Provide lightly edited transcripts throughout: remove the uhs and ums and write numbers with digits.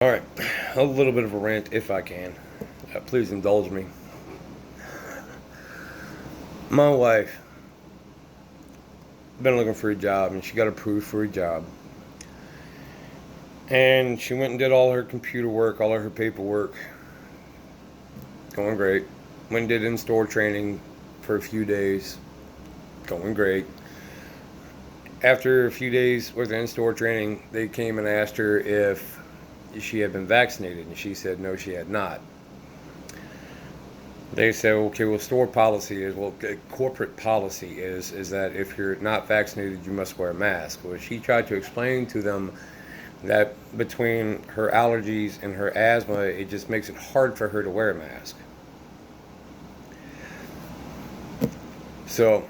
All right, a little bit of a rant if I can. Please indulge me. My wife been looking for a job and she got approved for a job. And she went and did all her computer work, all of her paperwork. Going great. Went and did in-store training for a few days. Going great. After a few days worth of in-store training, they came and asked her if she had been vaccinated, and she said no, she had not. They said, okay, well, store policy is, well, corporate policy is that if you're not vaccinated, you must wear a mask. Well, she tried to explain to them that between her allergies and her asthma, it just makes it hard for her to wear a mask. So,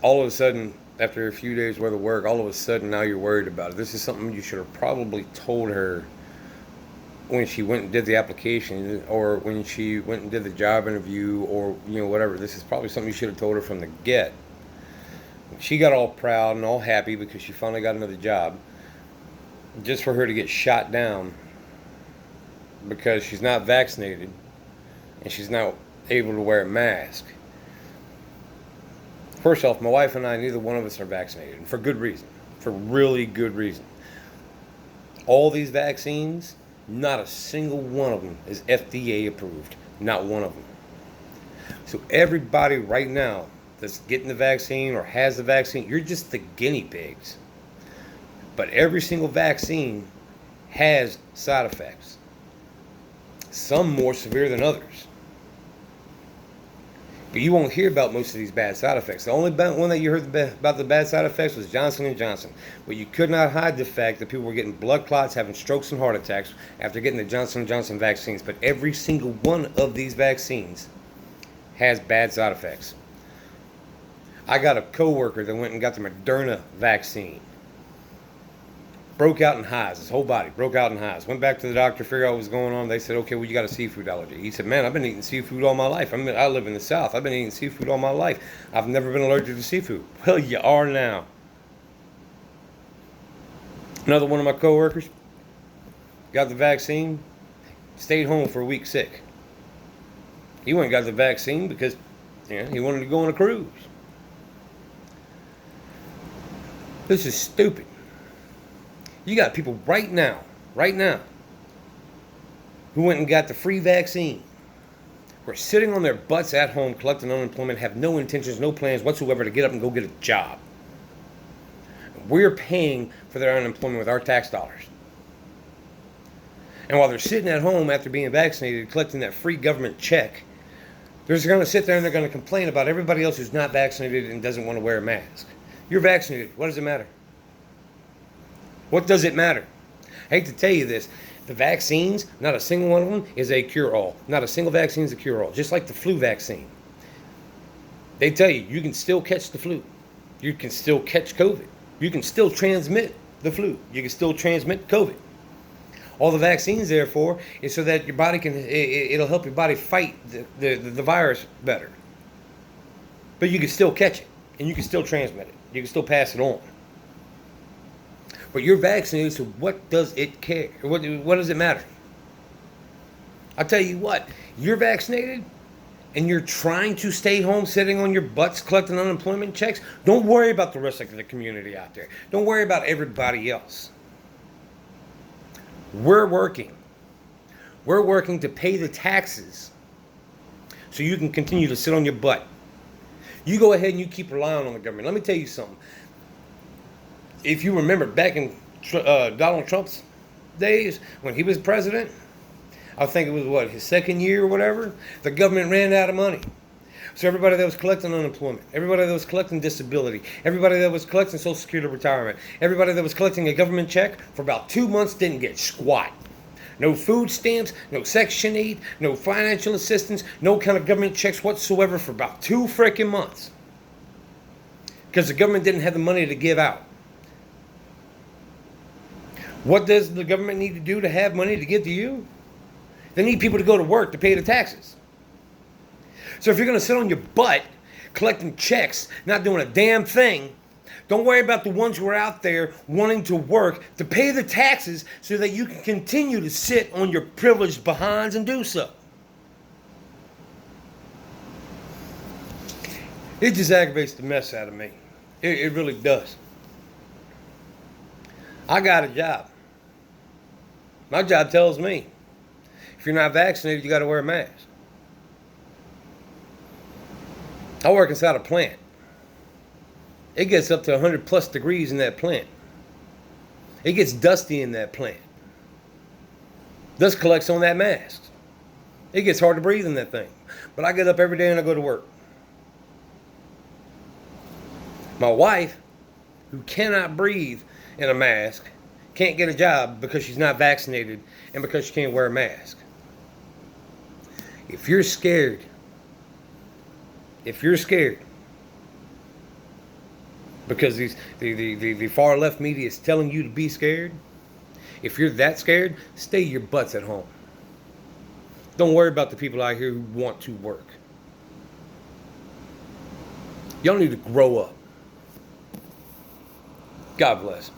all of a sudden, after a few days worth of work, all of a sudden now you're worried about it. This is something you should have probably told her when she went and did the application, or when she went and did the job interview, or whatever. This is probably something you should have told her from the get. She got all proud and all happy because she finally got another job, just for her to get shot down because she's not vaccinated and she's not able to wear a mask. First off, my wife and I, neither one of us are vaccinated, and for good reason, for really good reason. All these vaccines, not a single one of them is FDA approved. Not one of them. So everybody right now that's getting the vaccine or has the vaccine, you're just the guinea pigs. But every single vaccine has side effects. Some more severe than others. But you won't hear about most of these bad side effects. The only one that you heard about the bad side effects was Johnson & Johnson. But you could not hide the fact that people were getting blood clots, having strokes and heart attacks after getting the Johnson & Johnson vaccines. But every single one of these vaccines has bad side effects. I got a coworker that went and got the Moderna vaccine. Broke out in hives. His whole body broke out in hives. Went back to the doctor, figured out what was going on. They said, okay, well, you got a seafood allergy. He said, man, I've been eating seafood all my life. I live in the South. I've been eating seafood all my life. I've never been allergic to seafood. Well, you are now. Another one of my coworkers got the vaccine, stayed home for a week sick. He went and got the vaccine because he wanted to go on a cruise. This is stupid. You got people right now, who went and got the free vaccine, who are sitting on their butts at home collecting unemployment, have no intentions, no plans whatsoever to get up and go get a job. We're paying for their unemployment with our tax dollars. And while they're sitting at home after being vaccinated, collecting that free government check, they're just going to sit there and they're going to complain about everybody else who's not vaccinated and doesn't want to wear a mask. You're vaccinated. What does it matter? What does it matter? I hate to tell you this. The vaccines, not a single one of them is a cure-all. Not a single vaccine is a cure-all. Just like the flu vaccine. They tell you, you can still catch the flu. You can still catch COVID. You can still transmit the flu. You can still transmit COVID. All the vaccine's there for is so that your body it'll help your body fight the virus better. But you can still catch it. And you can still transmit it. You can still pass it on. But you're vaccinated, so what does it care? What does it matter? I'll tell you what, you're vaccinated and you're trying to stay home sitting on your butts collecting unemployment checks, don't worry about the rest of the community out there. Don't worry about everybody else. We're working. We're working to pay the taxes so you can continue to sit on your butt. You go ahead and you keep relying on the government. Let me tell you something. If you remember back in Donald Trump's days when he was president, I think it was his second year or whatever, the government ran out of money. So everybody that was collecting unemployment, everybody that was collecting disability, everybody that was collecting Social Security retirement, everybody that was collecting a government check for about 2 months didn't get squat. No food stamps, no Section 8, no financial assistance, no kind of government checks whatsoever for about 2 freaking months. Because the government didn't have the money to give out. What does the government need to do to have money to give to you? They need people to go to work to pay the taxes. So if you're going to sit on your butt collecting checks, not doing a damn thing, Don't worry about the ones who are out there wanting to work to pay the taxes so that you can continue to sit on your privileged behinds and do so. It just aggravates the mess out of me. It really does. I got a job. My job tells me, if you're not vaccinated, you got to wear a mask. I work inside a plant. It gets up to 100 plus degrees in that plant. It gets dusty in that plant. Dust collects on that mask. It gets hard to breathe in that thing. But I get up every day and I go to work. My wife, who cannot breathe in a mask, can't get a job because she's not vaccinated and because she can't wear a mask. If you're scared because the far left media is telling you to be scared, if you're that scared, stay your butts at home. Don't worry about the people out here who want to work. Y'all need to grow up. God bless.